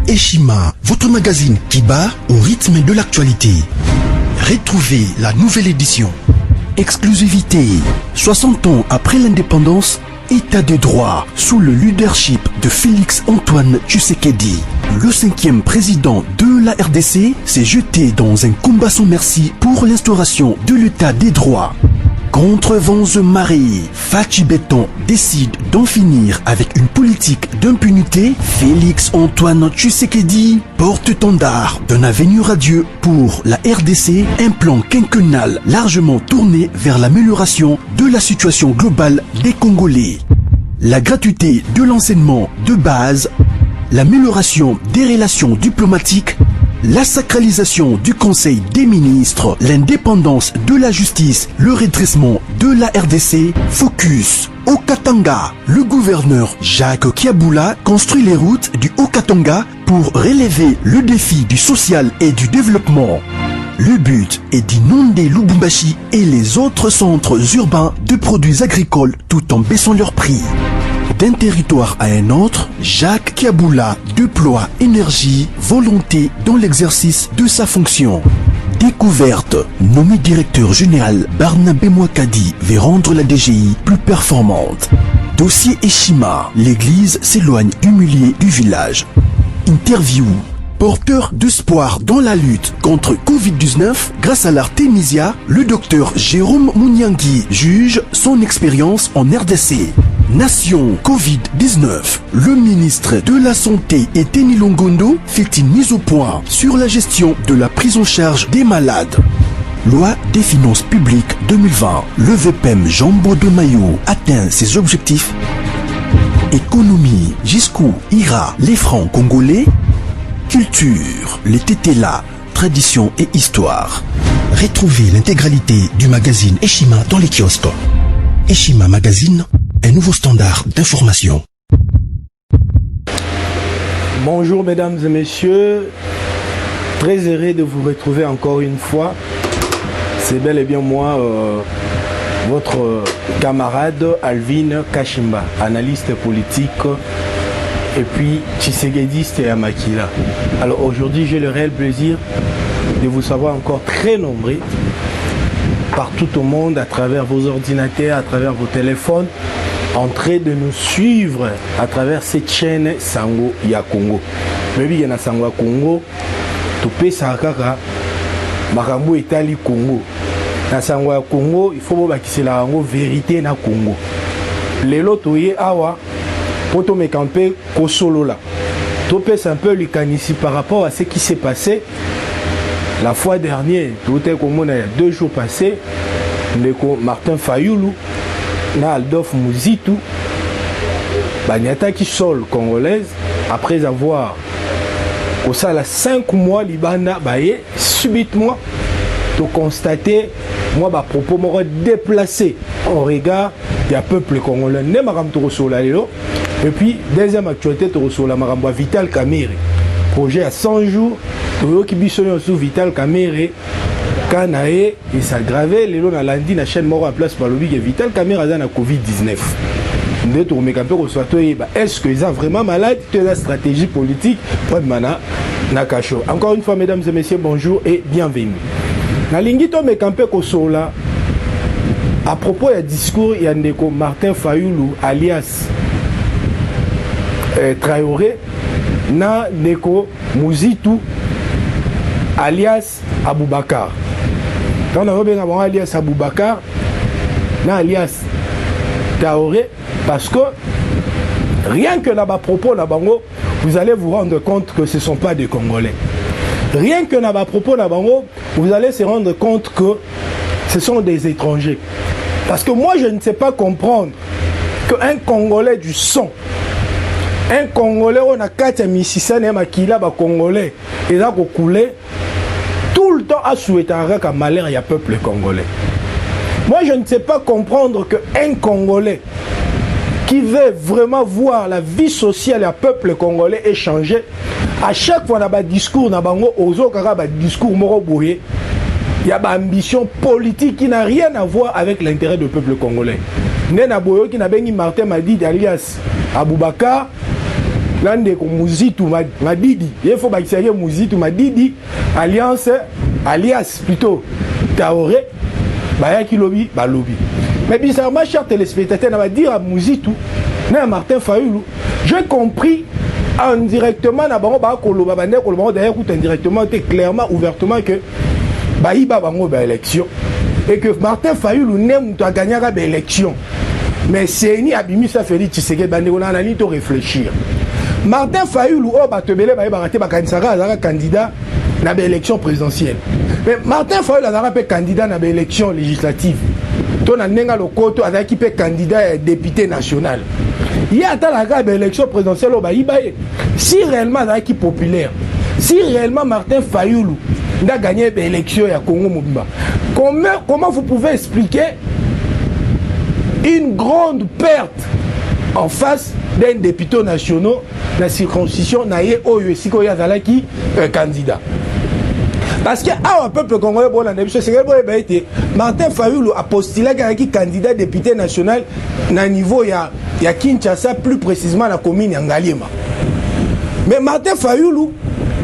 Eshima, votre magazine qui bat au rythme de l'actualité. Retrouvez la nouvelle édition. Exclusivité. 60 ans après l'indépendance, État de droit sous le leadership de Félix Antoine Tshisekedi. Le 5e président de la RDC s'est jeté dans un combat sans merci pour l'instauration de l'État des droits. Contre vents et marées, Fachi Béton décide d'en finir avec une politique d'impunité. Félix Antoine Tshisekedi, porte-étendard d'un avenir radieux pour la RDC, un plan quinquennal largement tourné vers l'amélioration de la situation globale des Congolais. La gratuité de l'enseignement de base, l'amélioration des relations diplomatiques, la sacralisation du Conseil des ministres, l'indépendance de la justice, le redressement de la RDC, focus Haut-Katanga. Le gouverneur Jacques Kiaboula construit les routes du Haut-Katanga pour relever le défi du social et du développement. Le but est d'inonder Lubumbashi et les autres centres urbains de produits agricoles tout en baissant leurs prix. D'un territoire à un autre, Jacques Kiaboula déploie énergie, volonté dans l'exercice de sa fonction. Découverte, nommé directeur général, Barnabé Mouakadi veut rendre la DGI plus performante. Dossier Eshima, l'église s'éloigne du milieu du village. Interview, porteur d'espoir dans la lutte contre Covid-19, grâce à l'Artemisia, le docteur Jérôme Mouniangui juge son expérience en RDC. Nation Covid-19. Le ministre de la Santé Eteni Longondo fait une mise au point sur la gestion de la prise en charge des malades. Loi des finances publiques 2020. Le VPM Jean-Baudouin Maillot atteint ses objectifs. Économie. Jusqu'où ira les francs congolais? Culture. Les tétélas. Tradition et histoire. Retrouvez l'intégralité du magazine Eshima dans les kiosques. Eshima Magazine, un nouveau standard d'information. Bonjour mesdames et messieurs, très heureux de vous retrouver encore une fois. C'est bel et bien moi, votre camarade Alvin Kashimba, analyste politique et puis Tshisekedi et Amakila. Alors aujourd'hui j'ai le réel plaisir de vous savoir encore très nombreux partout au monde, à travers vos ordinateurs, à travers vos téléphones, en train de nous suivre à travers cette chaîne Sango ya Congo. Mais il y a Sango ya Congo, tu peux savoir Marambo Etali Congo. Na Sango ya Congo, il faut que la vérité na Congo. Les lots awa pour te me camper ko solo là. Tu peux un peu lui ici par rapport à ce qui s'est passé la fois dernière. Tout est comme on a 2 jours passés. Martin Fayoulou, na Adolphe Muzitu, Banyata qui sol congolaise, après avoir au ça 5 mois Libanda, subitement, de constater, moi, propos m'aurait déplacé en regard du peuple congolais. Et puis, deuxième actualité, tu reçois la Maramba Vital Kamere. Projet à 100 jours, tu as sous Vital Kamere. Kanae, il s'aggravé, les lots à lundi, la chaîne mort à place par le big et Vital Kamere a Covid-19. Est-ce qu'ils sont vraiment malades? C'est la stratégie politique. Encore une fois, mesdames et messieurs, bonjour et bienvenue. Na lingito me campé Kosola, à propos du discours, il y a Martin Fayoulou, alias Traoré, na Neko Muzitu, alias Aboubakar. Quand on a bien alias Aboubakar, na alias Traoré, parce que rien que là-bas propos là-bas, vous allez vous rendre compte que ce ne sont pas des Congolais. Rien que là-bas propos là-bas, vous allez se rendre compte que ce sont des étrangers. Parce que moi, je ne sais pas comprendre qu'un Congolais du son, un Congolais, on a 4 misisane et makila ba Congolais, et là, coulé, tout le temps à souhaiter un malheur, il y a peuple congolais. Moi, je ne sais pas comprendre qu'un Congolais qui veut vraiment voir la vie sociale du peuple congolais échanger, à chaque fois, on a un discours, on a un discours moroboué, il y a une ambition politique qui n'a rien à voir avec l'intérêt du peuple congolais. Nena Boyo qui n'a pas Martin Madid alias Aboubakar, Lande ko Muzitu Madidi. Il faut bakisaye Muzitu Madidi alliance alias plutôt Traoré baya ki lobby ba lobby. Mais bizarrement chers téléspectateurs on va dire à Muzitu na Martin Fayulu, j'ai compris indirectement na bango ba ko loba bande ko loba d'ailleurs indirectement clairement ouvertement que baïba bango ba élection et que Martin Fayulu n'aime to gagner la élection. Mais c'est ni abimi ça Félix Tshisekedi bande on a ni to réfléchir. Martin Fayulu o ba tebele ba raté ba candidat na élection présidentielle. Mais Martin Fayulu a été candidat na élection législative. Ton anenga lokoto a été candidat député national. Il y a une élection présidentielle au Baïbaye. Si réellement il est populaire, si réellement Martin Fayulu a gagné l'élection à Congo Mobimba, comment vous pouvez expliquer une grande perte en face d'un député national dans la circoncision naïe au Yesiko Yazalaki candidat? Parce que un peuple congolais bon c'est Martin Fayulu a postulé qui candidat député national na niveau ya Kinshasa, plus précisément la commune ya Ngaliema. Mais Martin Fayulu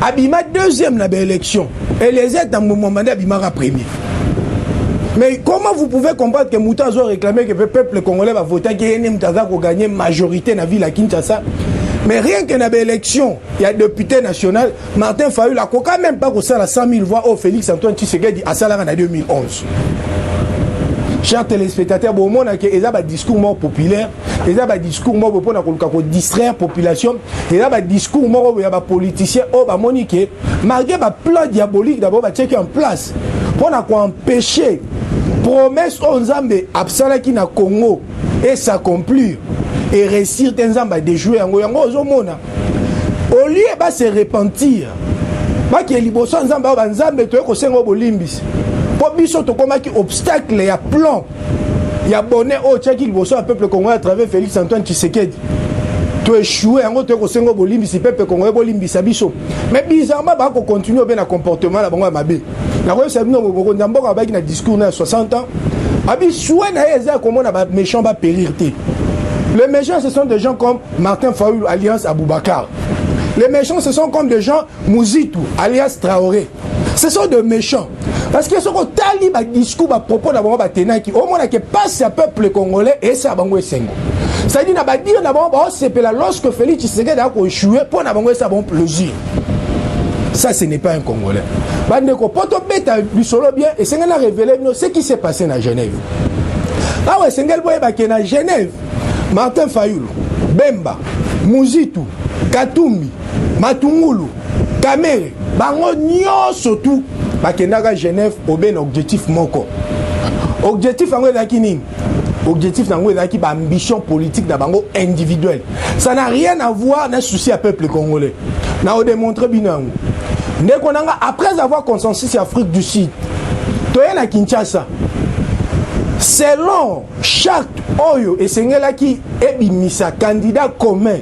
abima deuxième na élection et les aides dans mon mandat abima premier. Mais comment vous pouvez comprendre que Moutazo a réclamé que le peuple congolais va voter que Mutaza va gagner majorité dans la ville à Kinshasa? Mais rien que dans l'élection, il y a député national, Martin Fayulu a quand même pas ça la 100 000 voix au Félix Antoine Tshisekedi à Salara en 2011. Chers téléspectateurs, bon, on a un discours mort populaire, il y a un discours mort pour distraire la population, il y a un discours mort pour les politiciens, malgré le plan diabolique d'abord, checker en place pour empêcher promesse aux Nzambe absala qui na Congo et s'accomplir et réussir Nzambe de jouer en Goyango Zomona. Au lieu de se repentir, que liboso Nzambe Nzambe to ko sengo bolimbis. Pour biso to koma ki obstacle ya plan. Ya bonnet au tchaki liboso un peuple congolais à travers Félix Antoine Tshisekedi. To échouer en to ko sengo bolimbis peuple congolais bolimbis biso. Mais bizarrement ba ko continuer bien na comportement la bango mabe. Na ko sabino boko ndamboka ba ki na discours na 60 ans. Abi soué na eza comment na méchant va périr té. Les méchants, ce sont des gens comme Martin Fayulu, alias Aboubakar. Les méchants, ce sont comme des gens Muzitu, alias Traoré. Ce sont des méchants. Parce que ce qu'on tali ba discours à propos d'abord Batenaki, au moins que passe à peuple congolais et ça bango sengo. Ça dit na ba dire d'abord ba c'est là lorsque Félix Tshisekedi a échoué pour na bango ça bon plaisir. Ça ce n'est pas un Congolais. Bandeko poto beta du solo bien et c'est nga révélé ce qui s'est passé à Genève. Ah ouais, c'est nga boye ba ke na Genève. Martin Fayulu, Bemba, Muzitu, Katumbi, Matungulu, Kamere, bango nyonso tout bakendaka Genève au ben objectif moko. Objectif yango ezaki nini? Objectif yango ezaki ba ambition politique na bango individuel. Ça n'a rien à voir na souci à peuple congolais. Na o démontrer binango. Ndeko nanga après avoir consensus Afrique du Sud, toye na Kinshasa. Selon chaque oyo et sengela qui est bimisa candidat commun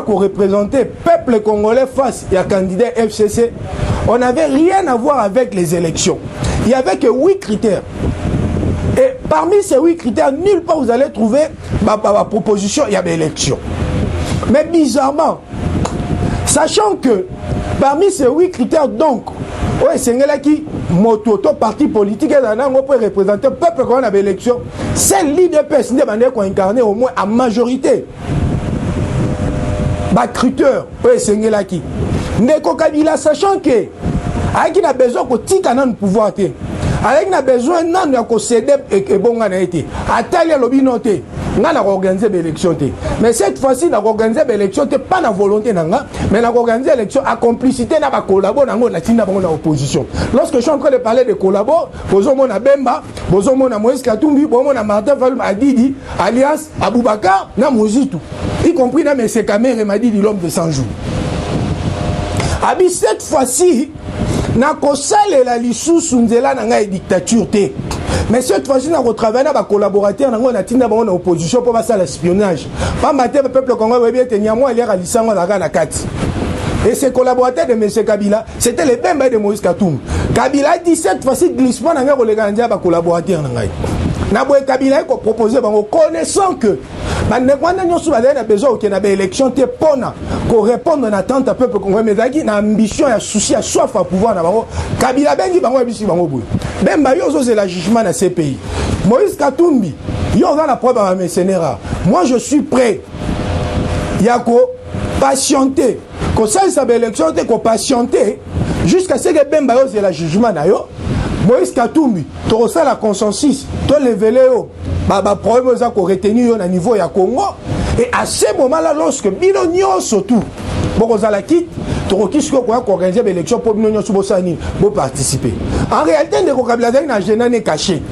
pour représenter peuple congolais face à candidat FCC, on n'avait rien à voir avec les élections. Il y avait que 8 critères. Et parmi ces 8 critères, nulle part vous allez trouver ma proposition, il y avait élection. Mais bizarrement, sachant que parmi ces 8 critères, donc, ouais, c'est là qui mototo parti politique et on peut représenter le peuple quand on avait élection. C'est l'IDPS qui a incarné au moins à majorité. Critère, ouais, c'est là qui. Ndeko Kabila, sachant que avec a besoin de tika nan pouvoir te. Avec a besoin nan de céder et bon na été. Atalia lobi noté. On a organisé l'élection. Mais cette fois-ci, on a organisé l'élection, pas la volonté, mais on a organisé l'élection à complicité, on a collaboré dans l'opposition. Lorsque je suis en train de parler de collaborer, vous avez mon Bemba, vous avez mon Moïse Katumbi, vous avez mon Martin Fayulu, Adidi, alias Aboubakar, na Muzitu. Y compris dans mes caméras, m'a dit l'homme de 100 jours. Abi cette fois-ci, na kosale la lisusu nzela na ngai dictature te. Mais cette fois-ci, on a retravaillé avec les collaborateurs, on a été en opposition pour faire l'espionnage. Pas mater le peuple congolais, il y a moins à l'issue de la carte. Et ces collaborateurs de M. Kabila, c'était les Bemba de Moïse Katumbi. Kabila a dit cette fois-ci glissement dans les collaborateurs. Naboye Kabila ko proposer bango connaissant que bandekwana nyosu bazali na besoin que na ba élection te pona ko répondre na attente peuple congolais mais zaki na ambition ya souci ya soif à pouvoir na bango Kabila bengi bango bisi bango boy Bemba yo zo c'est la jugement na ces pays Moïse Katumbi yo dans la preuve à mercenaire moi je suis prêt yako patienter ko ça sa élection te ko patienter jusqu'à ce que Bemba yo c'est la jugement na yo Moïse Katumbi, tu ressens la consensus, tu levé yo, problème ça qu'on retenir au niveau ya Congo et à ce moment-là lorsque Bilonio surtout, bon ça la quitte, tu requises quoi organiser l'élection pour Bilonio Subosani pour participer. En réalité, les vocabulaires na gêné n'est caché.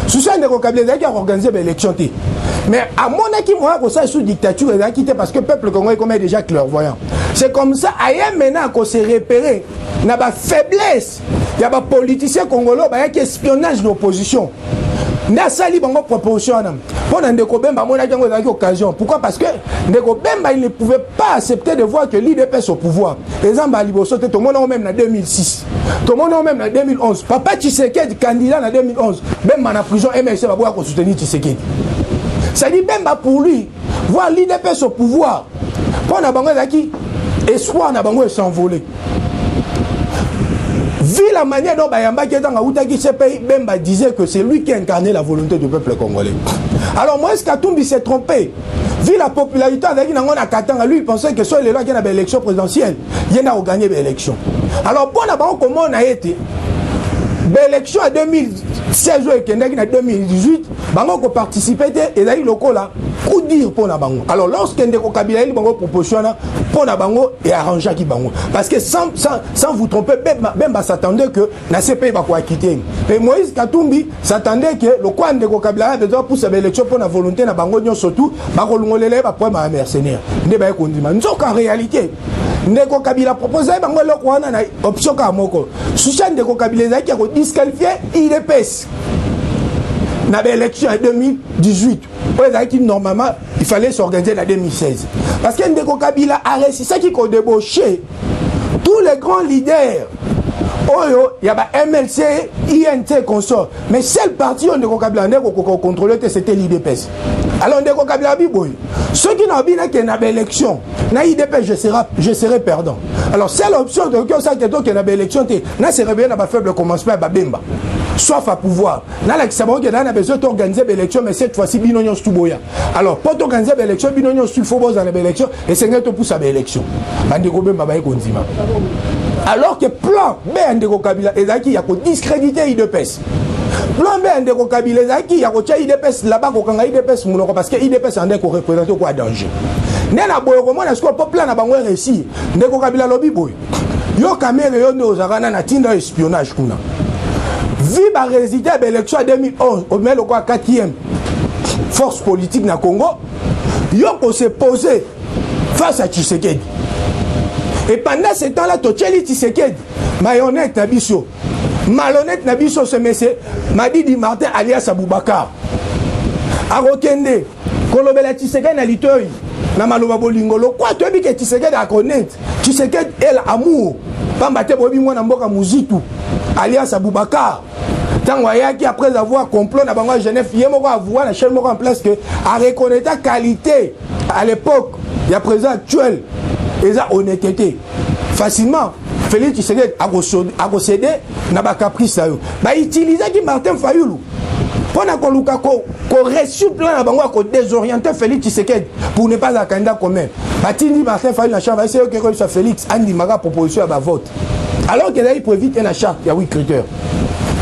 Sous ça les vocabulaires qui a organisé l'élection té. Mais à mon avis moi que ça sous dictature et quitté parce que peuple congolais comme est déjà clairvoyant. C'est comme ça ailleurs maintenant qu'on s'est repéré na ba faiblesse. Il y a des politiciens congolais qui espionnage de l'opposition. N'a sali bango proposition pour Ndeko Bemba mon a occasion. Pourquoi? Parce que Ndeko Bemba il ne pouvait pas accepter de voir que l'IDPS au pouvoir. Exemple à Liboso tout le monde même en 2006. Tout le monde même en 2011. Papa Tshisekedi candidat en 2011. Bemba en prison MLC va pouvoir soutenir Tshisekedi. Ça dit Bemba pour lui voir l'IDPS au pouvoir. Pour na bango qui espoir na bango s'envoler. Vu la manière dont Bayamba qui est dans ce pays, Bemba disait que c'est lui qui incarnait la volonté du peuple congolais. Alors Moïse Katumbi s'est trompé. Vu la popularité avec Katanga, lui il pensait que soit les gens qui ont l'élection présidentielle, il y en a gagné l'élection. Alors pour comment on a été l'élection en 2016 et en 2018, bango ko participer et là il locaux là coup dire pour na bango. Alors lorsque Ndeko Kabila il bango proposition pour na bango et arranger qui bango parce que sans vous tromper Bemba s'attendait que na CP va quoi quitter. Et Moïse Katumbi s'attendait que le coin Ndeko Kabila a besoin pour sa élection pour la volonté na bango nyon surtout ba ko lungolele ba point ma mercenaire. Ndeba kondima. Nzoka en réalité Ndeko Kabila proposé bango le coin na option ka moko. Souciant Ndeko Kabila qui a disqualifié IDPS. Dans l'élection en 2018, normalement, il fallait s'organiser en 2016. Parce que Ndeko Kabila a réussi, c'est qui a débauché tous les grands leaders. Il y a MLC, INT, consort. Mais seul parti où Ndeko Kabila a contrôlé, c'était l'IDPS. Alors Ndeko Kabila a dit, ceux qui n'ont pas qu'il y a une élection, dans l'IDPS, je serai perdant. Alors c'est l'option de que ça qui est une élection, c'est réveillé dans la faible commencement à Bemba. Soif à pouvoir. Dans l'examen, on a besoin d'organiser l'élection, mais cette fois-ci, Binonyo Stouboya. Alors, pour organiser l'élection, Binonyo Stouboya dans l'élection, et c'est un peu pour sa élection. Alors que plan B, Ndeko Kabila, et il y a discréditer l'IDPS. Plan B, Ndeko Kabila, il y a l'IDPS là-bas, parce que l'IDPS en est représenté quoi danger. Nena boyo comment est-ce qu'on peut plan à bango réussi? Ndeko Kabila lobby boy. Yo caméra yo ne osarana na tinda espionnage kuna. Vu ma résultat de l'élection en 2011, au même le 4e force politique na Congo, Yoko s'est posé face à Tshisekedi. Et pendant ce temps-là, Tocheli Tshisekedi, marionnette Nabiso, malhonnête Nabiso, ce monsieur, Madidi Martin alias Aboubakar. Arokende, Kolobela Tshisekedi na Litoyi, na Maloba Bolingolo, quoi, tu as dit que Tshisekedi a connaître, Tshisekedi est l'amour, Pambate Bobi Mwana Mboka Muzitu, alias Aboubakar. Qui après avoir complot dans la Genève, il y a la chaîne en place que à reconnaître la qualité à l'époque, il y a présent actuel, et ça honnêteté. Facilement, Félix Tshisekedi a procédé dans la caprice. Il a utilisé Martin Fayulu pour qu'on reçu plein de désorienter Félix Tshisekedi pour ne pas être candidat commun. Il Martin Fayulu la chambre, c'est que ça Félix Andy Maga proposition à vote. Alors qu'il a prévu une charte, il y a 8 critères.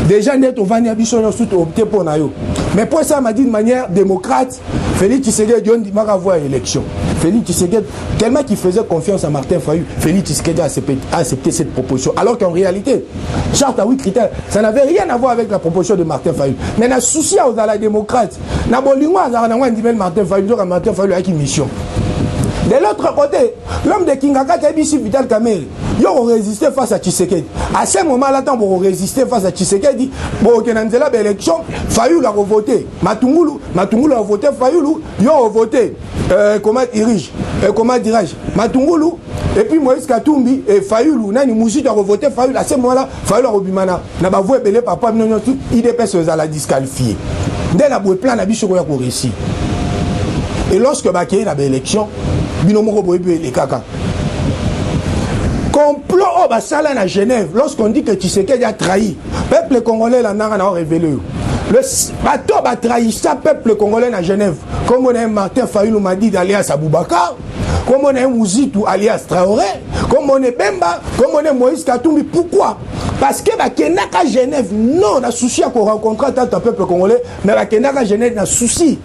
Déjà, net au Vania Bisson, opté pour Nayo. Mais pour ça, m'a dit de manière démocrate, Félix Tshisekedi a avoir élection. Félix Tshisekedi, tellement qu'il faisait confiance à Martin Fayulu, Félix Tshisekedi a accepté cette proposition. Alors qu'en réalité, charte à 8 critères, ça n'avait rien à voir avec la proposition de Martin Fayulu. Mais la souci aux la démocrate, n'a pas dit Martin Fayulu avec une mission. De l'autre côté, l'homme de Kingaka Kabisi Vital Kamel, il a résisté face à Tshisekedi. À ce moment-là, pour résister face à Tshisekedi, pour qu'il y ait une élection, Fayulu a voté. Matungulu a voté Fayulu, il a voté. Comment dirais-je Matungulu, et puis Moïse Katumbi, et Fayulu, Nani Moussite a voté Fayulu. À ce moment-là, Fayulu a Robimana, n'a pas voué belé papa, il dépêche à la disqualifier. Dès la plan na biso ya ko réussi. Et lorsque ba ké na élection, binomo ko les kaka. Complot au basala na Genève, lorsqu'on dit que Tshisekedi a trahi, peuple congolais la n'a révélé. Le bateau a trahi ça, peuple congolais na Genève. Comme on a Martin Fayulu Madid alias Aboubakar, comme on a Mouzitou alias Traoré, comme on est Bemba, comme on est Moïse Katumbi. Pourquoi? Parce que Kenaka Genève, non, on a souci à rencontrer tant un peuple congolais, mais Kenaka Genève n'a souci.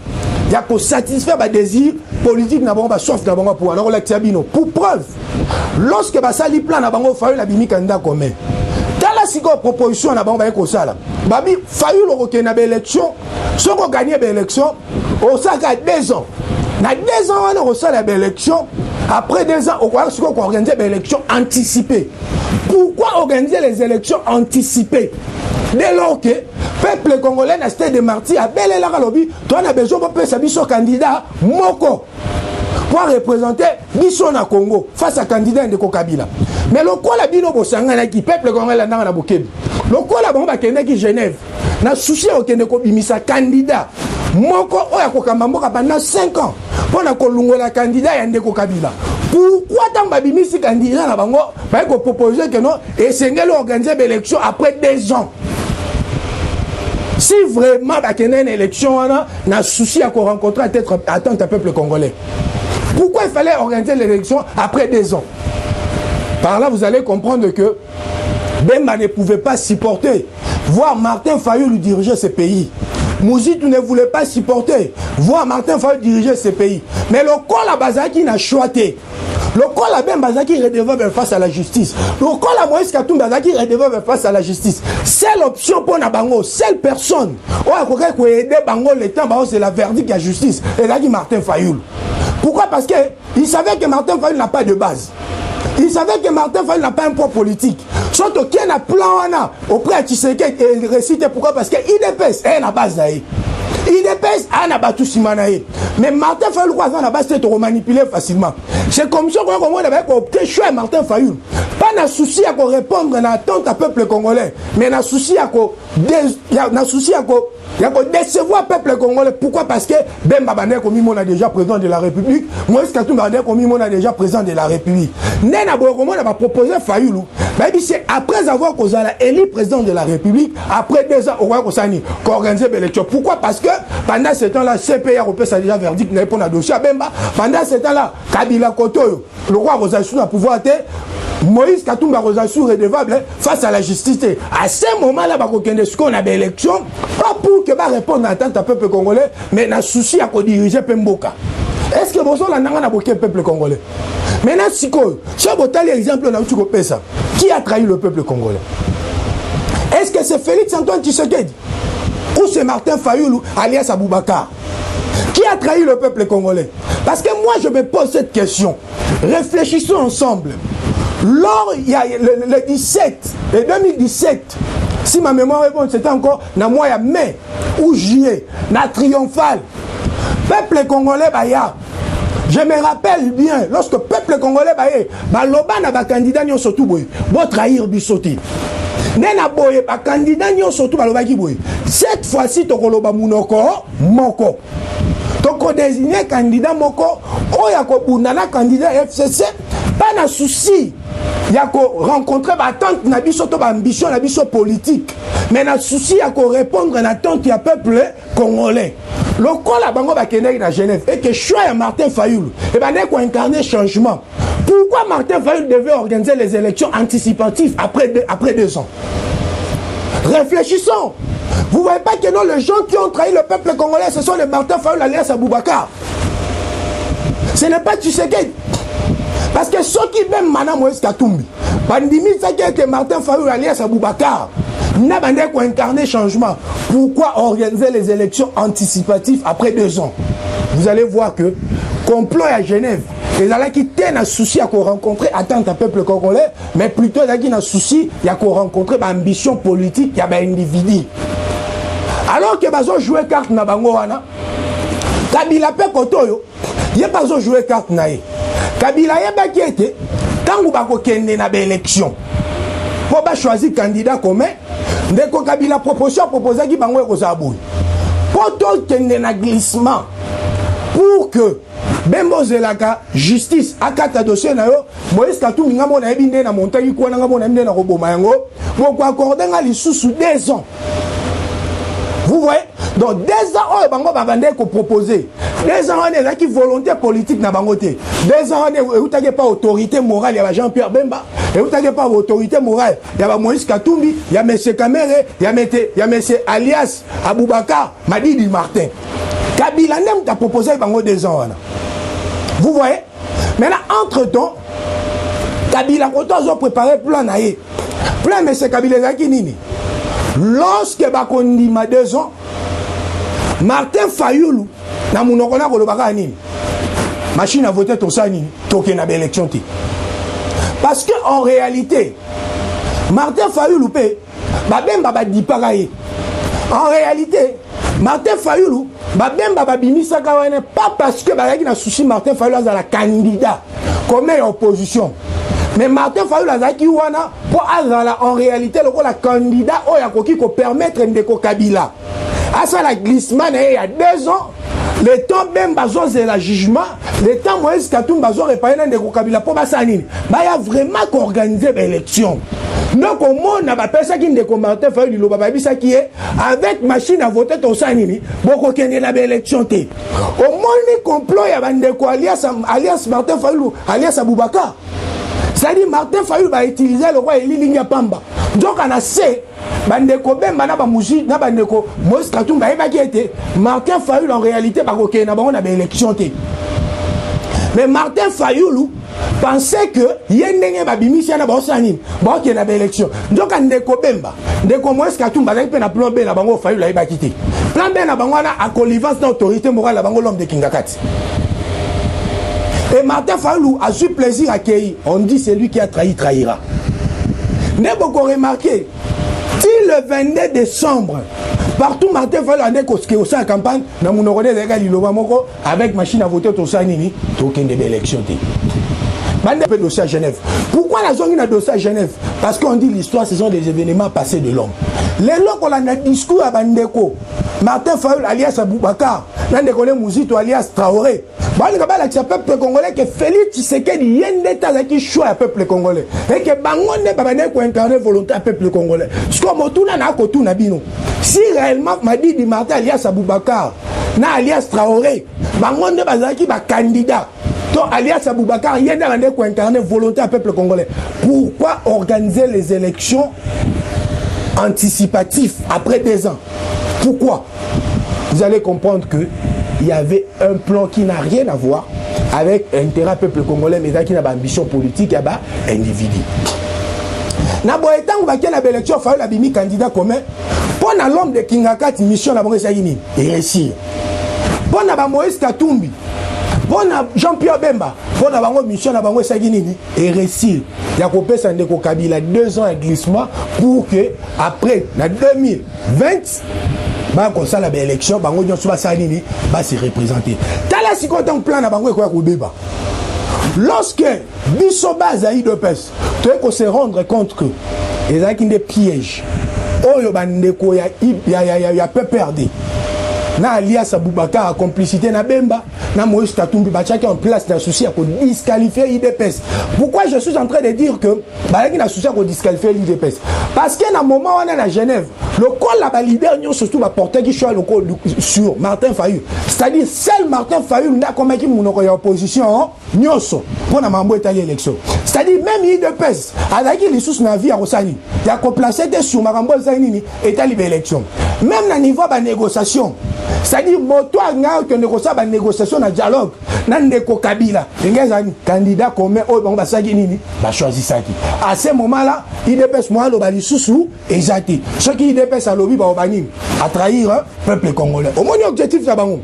Il y a pour satisfaire les désirs politiques, sauf pour alors pour preuve, lorsque Basali plan n'a pas fallu la bimi candidat commun. Dans la seconde proposition, n'a pas ça. Babi fallu le na élection, si on gagne l'élection, on s'est 2 ans. Dans 2 ans, on a reçu l'élection. Après 2 ans, on va organiser des élections anticipées. Pourquoi organiser les élections anticipées? Dès lors que le peuple congolais n'a pas de martyrs, à Belle la Galobi, tu as besoin de faire un candidat Moko pour représenter Bissona Congo face à candidat de Kabila. Mais le quoi la bino bosangana qui peuple congolais n'a pas bokebi. Le quoi la bomba qui Genève n'a souci aucun de bimisa candidat Moko oya kokambamboka pendant 5 ans pour na kolungola candidat ya ndeko Kabila. Pourquoi tant babimisi candidat na bango ba ko proposer que non et sengeli organiser l'élection après 2 ans? Si vraiment il y a une élection, on a souci à rencontrer attendre un peuple congolais. Pourquoi il fallait organiser l'élection après 2 ans? Par là, vous allez comprendre que Bemba ne pouvait pas supporter voir Martin Fayulu diriger ce pays. Mouzitou ne voulait pas supporter voir Martin Fayulu diriger ce pays. Mais le col à Bazaki n'a choisi. Le col à Ben Bazaki est redevable face à la justice. Le col à Moïse Katumbi Bazaki est redevable face à la justice. Seule option pour Nabango, seule personne. On a aider Bango le temps, c'est la verdict de la justice. Et là, dit Martin Fayulu. Pourquoi? Parce qu'il savait que Martin Fayulu n'a pas de base. Il savait que Martin Fayulu n'a pas un poids politique. Surtout qu'il y a un plan auprès de Tshisekedi et récité. Pourquoi? Parce qu'il IDPS est la base d'ailleurs. IDPS a battu Simanae. Mais Martin Fayulu a la base de manipuler facilement. C'est comme ça qu'on a opté choix Martin Fayulu. Pas de souci à répondre à l'attente à peuple congolais, mais de souci à décevoir le peuple congolais. Pourquoi? Parce que Bemba Bandé on a déjà président de la République, Moïse Katumbi on a déjà président de la République. Nena Boyokomo a proposé Fayulu. C'est après avoir élu président de la République, après 2 ans, on va organiser l'élection. Pourquoi? Parce que pendant ce temps-là, CPI a déjà verdict pour le dossier à Bemba. Pendant ce temps-là, Kabila Kotoyo, le roi Rosassou a pouvoir être Moïse Katumbi Rosassou redevable face à la justice. À ce moment-là, on a une élection, pas pour que répondre à tant de peuple congolais, mais on a souci à diriger Pemboka. Est-ce que vous avez un peuple congolais? Maintenant, si vous avez l'exemple, qui a trahi le peuple congolais? Est-ce que c'est Félix Antoine Tshisekedi? Ou c'est Martin Fayulu alias Aboubakar? Qui a trahi le peuple congolais? Parce que moi, je me pose cette question. Réfléchissons ensemble. Lors, il y a le 2017, si ma mémoire est bonne, c'était encore dans le mois de mai ou juillet, na triomphal. Peuple congolais, je me rappelle bien, lorsque le peuple congolais, loba na candidat nyon surtout boy, bo trahir bisoti. Nena boye ba candidat nyon surtout loba ki boy. Cette fois-ci to koloba munoko moko. Donc désigner candidat moko, oya ko bundana candidat FCC, pas na souci. Il y a rencontrer l'attente na biso to ambition na biso politique, mais na souci à répondre à l'attente du peuple congolais. Le col à bango ba kende na Genève et que choix Martin Fayulu et ben ko incarner changement. Pourquoi Martin Fayulu devait organiser les élections anticipatives après 2 ans? Réfléchissons. Vous voyez pas que non, les gens qui ont trahi le peuple congolais, ce sont les Martin Fayulu alias Aboubakar. Ce n'est pas Tshisekedi. Parce que ceux qui même Madame Moïse Katumbi, Bandimi que Martin Fayulu alias Aboubakar, n'a pas incarné changement. Pourquoi organiser les élections anticipatives après 2 ans? Vous allez voir que complot à Genève, les gens qui tiennent un souci à rencontrer attente un peuple congolais, mais plutôt les gens qui ont un souci à rencontrer ambition politique, il y a un individu. Alors que ils ont joué carte na bango wana, Kabila pe kotoyo, il pas joué carte na ye. Kabila yeba qui était quand vous bako kende na élection. Pour ba choisir candidat commun, ndeko Kabila proposition proposer qui bango ko saboui. Pour tokende na glissement pour que Bembo Zelaka justice akata dossier na yo Moïse Katumbi nga mona ebinde na montagne ko na nga mona ebinde na roboma yango pour accorder nga lisusu 2 ans. Vous voyez? Donc 2 ans oyo bango babande ko proposer. 2 ans on est qui volonté politique na bango te. 2 ans on est pas autorité morale ya Jean-Pierre Bemba, et vous n'avez pas autorité morale. Il y a Moïse Katumbi, il y a M. Kamere, il y a M. Alias Aboubakar, Madidi Martin. Kabila n'aime t'a proposé bango 2 ans. Vous voyez? Maintenant, entre-temps, Kabila a préparé plan naïe. Plan M. Kabila Nini. Lorsque Bakondi m'a 2 ans, Martin Fayoulou, na mounokona kolobaka nini. Machine à voter tout ça nini. Toke na élection ti. Parce que en réalité, Martin Fayoulou pe, babemba ba diparaye. En réalité, Martin Fayoulou, babemba ba bimisa kawane pas parce que ba na souci Martin Fayoulou a la candidat comme opposition. Mais Martin Fayoulou azaki wana pour azala en réalité le la candidat oya koki ko permettre ndeko Kabila. À ça la glissement il y a 2 ans. Le temps même bazo c'est la jugement, le temps Moïse Katumbi bazo réparer ndeko Kabila pour basanini. Ba ya vraiment qu'organiser l'élection. Donc au monde n'a pas personne qui ndeko Martin Fayoulou ba bisa qui est avec machine à voter to sanini, boko kende na élection té. Au monde ni complot ya bandeko alias Martin Fayoulou, alias Aboubakar. C'est-à-dire Martin Fayoulou va utiliser le roi Elilinga Pamba. Donc on a c'est bandeko bemba na ba muji na bandeko Moïse Katumbi ba qui était Martin Fayoulou en réalité ba koké na bango na élection té. Mais Martin Fayoulou pensait que yendenge ba bimisi na ba osani ba koké na élection. Donc ndeko bemba ndeko Moïse Katumbi ba pe na plan B na bango Fayoulou ba quitté. Plan B na bango na à connivence d'autorité morale na bango l'homme de Kingakati. Et Martin Fayoulou a eu plaisir à accueillir. On dit c'est lui qui a trahi, trahira. N'est beaucoup remarqué. Si le 22 décembre, partout Martin Fayoulou a dit au sein de la campagne, avec machine à voter au sein de aucune élection. Un dossier à Genève. Pourquoi la zone a dossier à Genève? Parce qu'on dit l'histoire, ce sont des événements passés de l'homme. Les lois qu'on a discours à Bandeko, Martin Fayoulou alias Aboubakar, Nandeko Mouzito alias Traoré. Le peuple congolais que Félix Tshisekedi yende tazaki choix à peuple congolais et que bangonde babane ko incarner volonté à peuple congolais. Ce que motuna na ko tuna bino. Si réellement Madidi Martin alias Aboubakar na alias Traoré, bangonde bazaki ba candidat. Donc alias Aboubakar yende bande ko incarner volonté à peuple congolais. Pourquoi organiser les élections anticipatives après 2 ans? Pourquoi? Vous allez comprendre que il y avait un plan qui n'a rien à voir avec l'intérêt peuple congolais, mais qui n'a pas ambition politique, il y a pas individu. Na boetan ou bakia na élection fa la bimi candidat commun pour na l'homme de Kingakati mission na bongesa yini et réussir. Pour na ba Moïse Katumbi, pour na Jean-Pierre Bemba, pour na bango mission na bongesa yini et réussir. Ya ko pesa ndeko Kabila 2 ans de glissement pour que après na 2020 bah comme ça la belle élection bango nyo suba salini va se représenter tala si quand on plan na bango ko kubeba lorsque biso bazaï de pes tu es qu'on se rendre compte que les a qui des pièges oyo bandeko ya peu perdre na alias Aboubakar a complicité na Bemba na Moïse Katumbi bachaki en place d'un souci à disqualifier IDPS. Pourquoi je suis en train de dire que balaki na souci à disqualifier l'IDPS? Parce que na moment on est à Genève, le col la leader nous surtout va porter qui choix le col sur Martin Fayoulou. C'est-à-dire seul Martin Fayoulou n'a comme qui mon opposition nyoso pour na mambo état élection. C'est-à-dire même IDPS avec les sous na vie à Rosani, il y a qu'on placer sur mambo Zanini état élection. Même na niveau de négociation. C'est-à-dire moto nga que négocier ba négociation na dialogue na ndeko Kabila ngezani candidat commun o ba saki nini ba choisir saki à ce moment là IDPS moi lo bali susu ezati ce qui IDPS a lobby ba obani à trahir peuple congolais au moins objectif na bango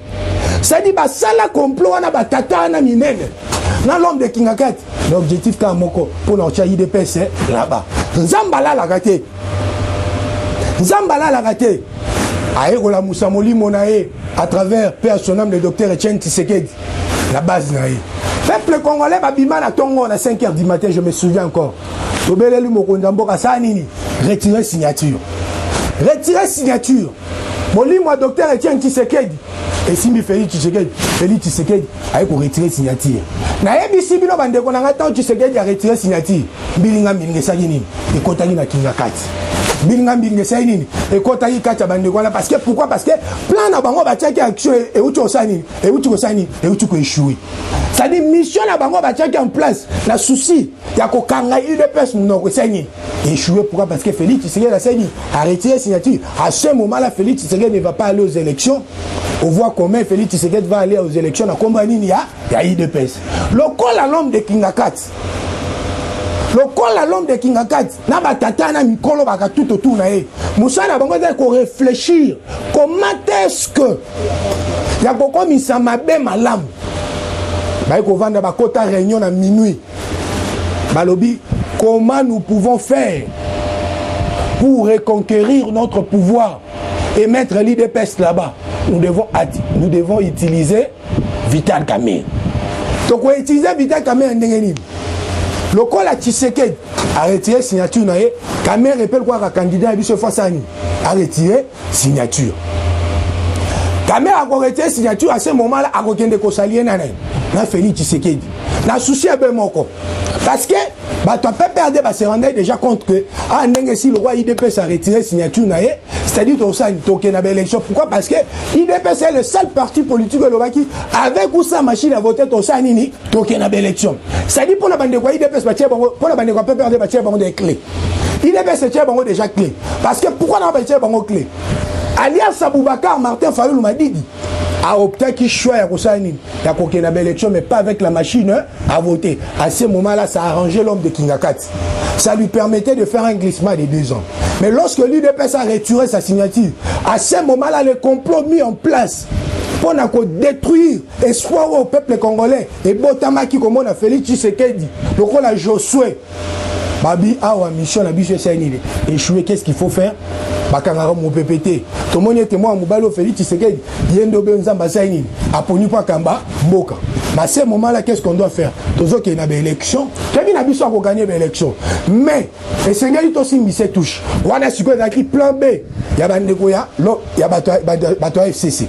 c'est-à-dire ba sala complot na ba tata na minene na l'homme de Kingakati l'objectif ka moko pour na IDPS là-bas nzambala la raté nzambala la raté Aïkola Moussa Molimo nae à travers père son âme le docteur Etienne Tshisekedi la base nae peuple congolais babima na tongo à 5h du matin je me souviens encore obeleli mokonda mboka sa nini retirer signature Molimo docteur Etienne Tshisekedi et Simbi Félix Tshisekedi a retiré signature. Na yebi bino bande ko na tant Tshisekedi a retiré signature. Bilinga mingi sagini e kotaki na kinga kati. Bilinga mingi sagini e kotaki kati bande ko na parce que pourquoi? Parce que plan na bango ba tchaki action et uti osani et uti ko échouer. Ça dit mission na bango ba tchaki en place la souci ya ko kanga UDPS munoko sagini échouer. Pourquoi? Parce que Félix Tshisekedi a retiré signature. À ce moment-là, Félix Tshisekedi ne va pas aller aux élections. On voit comment Félix Tshisekedi va aller aux élections. La compagnie il y a IDPS. Le col à l'homme de Kingakat. Le col à l'homme de Kingakat. Na batata na mikolo baka tout autour na e. Moussa na bango ko réfléchir. Comment est-ce que ya boko misama be malam. Ba ko vanda ba kota réunion à minuit. Balobi, comment nous pouvons faire pour reconquérir notre pouvoir et mettre l'IDPS là-bas? Nous devons utiliser Vital Kamerhe. Donc on utilise Vital Kamerhe ndengeni. Le col à Tshisekedi a retiré signature na ye. Kamerhe rappelle quoi ka candidat biso Fasani a retiré signature. Kamerhe a retiré signature à ce moment-là a rekende ko salier na Félix Tshisekedi. Na souci be moko. Parce que tu peux perdre, se rendre déjà compte que si le roi IDPS a retiré signature, c'est-à-dire que tu élection. Pourquoi? Parce que IDPS est le seul parti politique qui, avec ou sa machine à voter, tu as élection. C'est-à-dire pour la bande de quoi IDPS, pour la bande de quoi peut perdre des clés. IDPS est déjà clé. Parce que pourquoi on a des clés? Alias Aboubakar Martin Fayulu m'a dit a opté qu'il choisit à la élection, mais pas avec la machine à voter. À ce moment-là, ça a arrangé l'homme de Kingakat. Ça lui permettait de faire un glissement de 2 ans. Mais lorsque l'UDPS a retiré sa signature, à ce moment-là, le complot mis en place pour détruire l'espoir au peuple congolais et Botamaki comme on a fait Tshisekedi, le rôle à Josué. Babi, awa mission la biche sainile. Échoué, qu'est-ce qu'il faut faire? Bakangara mon PPT. Tout le monde est témoin, Moubalo Félix Tshisekedi. Yendo Benzamba sainile. Aponi pas Kamba, Mboka. Mais à ce moment-là, qu'est-ce qu'on doit faire? Toujours qu'il y a une élection. Kevin a besoin de gagner l'élection. Mais, le Seigneur est aussi mis ses touches. On a su qu'on a écrit plan B. Il y a Bandegoya, il y a Bato FCC.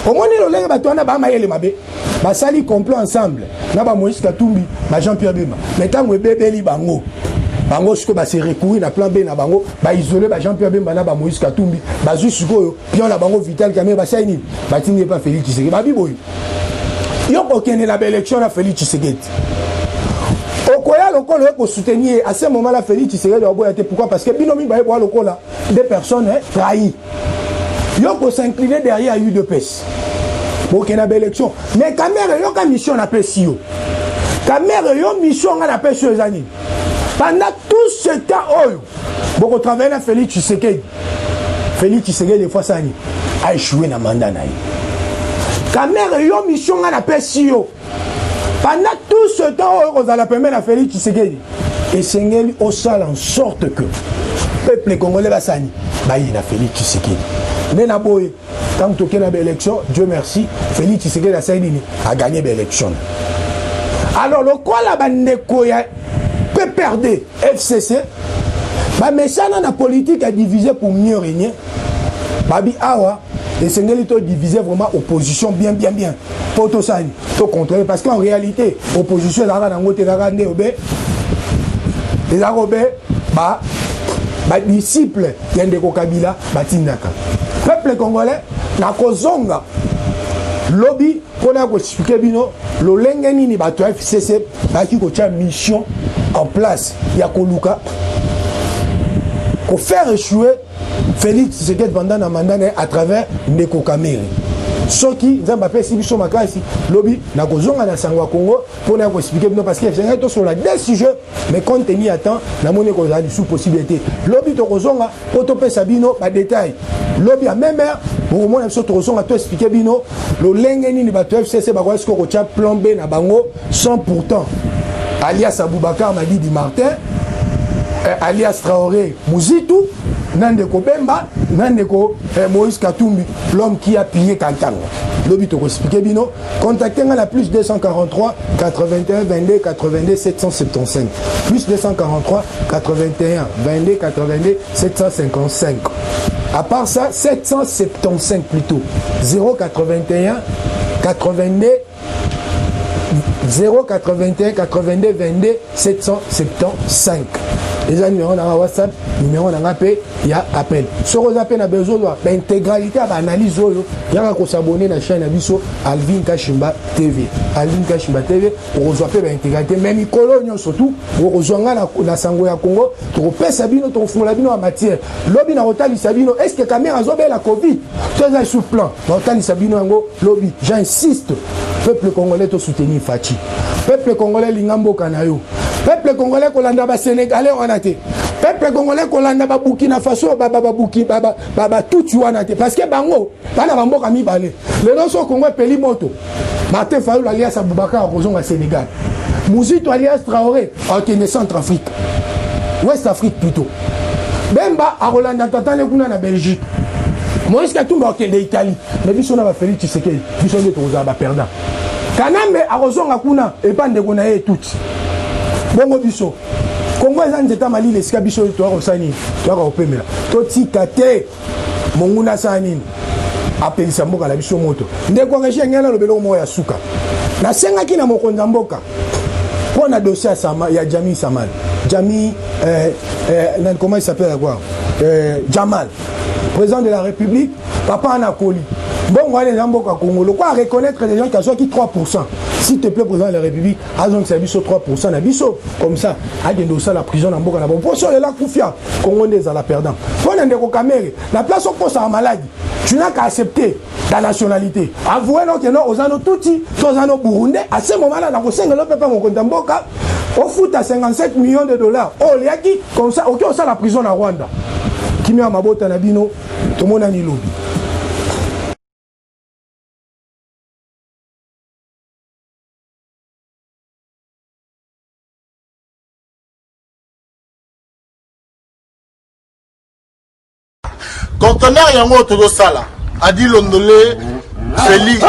Au moins, il y a Bato Maïle Mabé. Basali complot ensemble. Naba Moïse Katumbi, Jean-Pierre Bemba. Maintenant, on bébé li bango. Bango ce que ba se recourir na plan B na bango, ba isoler ba Jean-Pierre Bemba na ba Moïse Katumbi, ba juste ko pion la bango Vital Kamerhe ba saini. Ba tinye pas Félix Tshisekedi. Ba biboy. Yo okene la élection na Félix Tshisekedi. Okoya lokolo ko soutenir à ce moment-là Félix Tshisekedi doit boire. Pourquoi? Parce que binomi ba boire lokola des personnes trahies. Yo ko s'incliner derrière UDPS. Pour qu'il y ait une élection. Mais Kamerhe, il y a une mission à Pessio. Kamerhe, il y a une mission à Pessio. Pendant tout ce temps, beaucoup travaillent à Félix Tshisekedi. Félix Tshisekedi, des fois, ça a échoué dans le mandat. Kamerhe, il y a une mission à Pessio. Pendant tout ce temps, on a la permettre à Félix Tshisekedi. Et Sengeli, on sale en sorte que le peuple congolais va s'ani. Il y a Félix Tshisekedi. Nenaboye. Quand tu as une élection, Dieu merci, Félix Tshisekedi a gagné l'élection. Alors, le quoi la bande peut perdre FCC, mais ça, la politique a divisé pour mieux régner. Babi Awa, et c'est divisé vraiment opposition bien. Pour tout ça, pour contrôler. Parce qu'en réalité, opposition, les Arabes, disciples, Yandeko Kabila, Batindaka. Peuple congolais, na kozonga lobby pour expliquer bino lo lengeni ni bato FCC ba ki ko tia mission en place ya koluka ko faire échouer Félix Tshisekedi pendant na mandat à travers Ndeko Kamerhe. Soki nzamba pesi biso makasi lobby na kozonga na sango Congo pour na ko expliquer bino parce que c'est tout sur la deux sujets mais compte tenu à temps na moni ko za sous possibilité lobby to kozonga poto pesa bino ba détail lobby a même pour moi so to kozonga to expliquer bino lo lengeni ni bato FCC ba ko ko tia plan B na bango sans pourtant alias Aboubakar Madidi Martin alias Traoré Mouzitou Nandeko Bemba, Nandeko Moïse Katumbi, l'homme qui a pillé Kantanga. Lobi to expliquer bino, contactez à la plus 243 81 22 82 775. Plus 243 81 22 82 755. À part ça, 775 plutôt. 081 82 081 82 22 775. Les numéros dans WhatsApp, numéro dans AP, il y a appel. Si vous avez besoin de l'intégralité de l'analyse, il y a qu'à s'abonner à la chaîne Alvin Kashimba TV. Alvin Kashimba TV, vous avez l'intégralité, même les colonies surtout, vous avez la sango ya Congo, vous avez sabino, vous avez la matière. Lobby na rotali sabino, est-ce que la caméra a la Covid? Tout est sous plan. Rotali sabino ngo lobby. J'insiste, peuple congolais to soutenir Fachi. Peuple congolais lingambo kanayo. Peuple congolais kolanda ba sénégalais on a été. Peuple congolais kolanda ba Burkina Faso baba tout tu on a été parce que bango bana bamboka mibale. Le noso Congo peli moto. Martin Fayulu alias Aboubakar Rozonga Sénégal. Mouzito alias Traoré en Centrafrique. Ouest Afrique plutôt. Bemba a Rolanda Tatane kuna na Belgique. Moïse Katumbi a de Italie. Mais biso na ba Félix Tshisekedi, biso nde toza ba perdant. Kanambe a Rozonga kuna et pas ndeko na ye tout. Bongo biso. Congo eza nzeta mali lesika biso to akosani, to akopemela. To tikate monguna sanini. Apelisa mboka la biso moto. Ndeko ngeshi ngela lobelo mo ya suka. Na senga kina mokonza mboka. Pour la dossier à Sama, il y a Jami Samal. Jami, comment il s'appelle quoi? Jamal, président de la République, papa Anakoli. Bon, on va les gens au Congo. Quoi reconnaître les gens qui ont 3%. S'il te plaît, président de la République, Azon Sabiso 3%, Nabiso, comme ça, à Gendosa, la prison en Boka, pour ça, la Koufia, Congo des à la perdant. Pour la place au poste à maladie, tu n'as qu'à accepter la nationalité. Avouez que non, aux anneaux Tutsi, aux anneaux Burundais, à ce moment-là, dans le 5 ans, pas mon compte en Boka, au foot à 57 millions de dollars. Oh, les acquis, comme ça, ok, on sait la prison à Rwanda. Qui met à ma botte à Nabino, tout le monde a ni lobby. Conteneur yango todo sala adi londolé Feli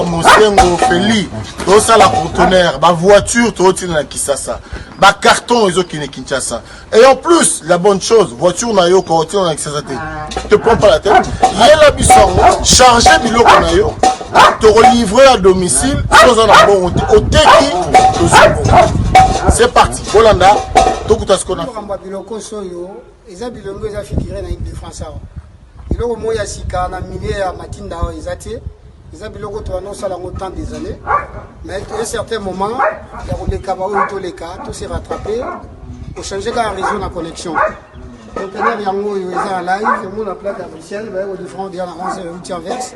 Mosengo Feli to sala conteneur ba voiture to tina na Kisasa ba carton ezo kine Kinshasa et en plus la bonne chose voiture na yo ko tina na Kisasa te prends pas la tête yela bisango charger biloko na yo te relivrer à domicile sans un bon au teki c'est parti Bolanda to kutaskona biloko soyo eza bilongo eza figuré na de France biloko moya sika na milieu ya matinda ezate eza biloko to annonce la autant des années mais à un certain moment ya koleka ba oyo to leka to se rattraper pour changer ka réseau na connexion conteneur yango yo eza live mo na plaque officielle ba au différent dia na 11 verse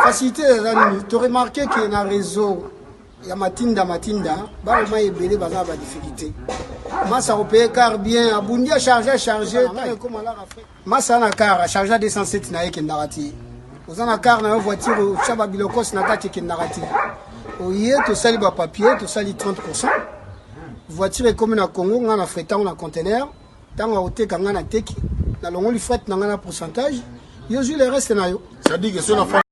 facilité les tu remarqué que na réseau ya matinda ba o mai ebele baza ba difficulté Massa repayé car bien, abundi a chargé. Massa na car a chargé 207 na yeke narati. Ozana car na voiture chaba bilokos na kati ke narati. Oye to sali ba papier, to sali 30%. Voiture est comme na Congo, on a fret na conteneur, tanga oteka ngana teki, na longo li fret na ngana pourcentage. Yo ju le reste na yo. Ça dit que c'est